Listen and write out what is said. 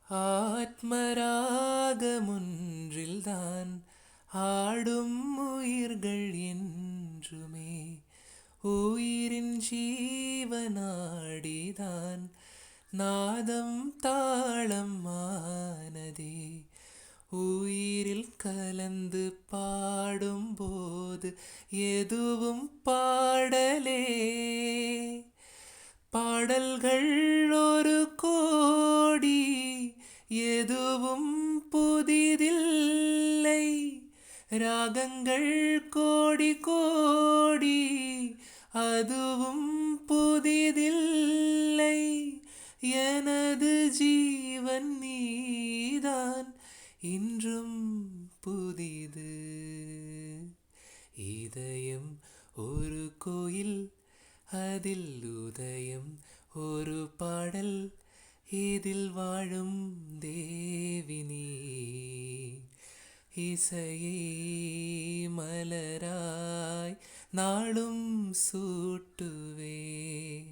ஆத்மராகமொன்றில்தான் ஆடும் உயிர்கள் என்றுமே. உயிரின் ஜீவனாடிதான் நாதம் தாளம் ஆனதே. உயிரில் கலந்து பாடும்போது எதுவும் பாடலே. பாடல்கள் ஒரு கோடி, எதுவும் புதிதில்லை. ராகங்கள் கோடி கோடி, அதுவும் புதிதில்லை. எனது ஜீவன் நீதான், இன்றும் புதிது. இதயம் ஒரு கோயில், அதில் உதயம் ஒரு பாடல். இதில் வாழும் தேவினி, இசையை மலராய் நாளும் சூட்டுவே.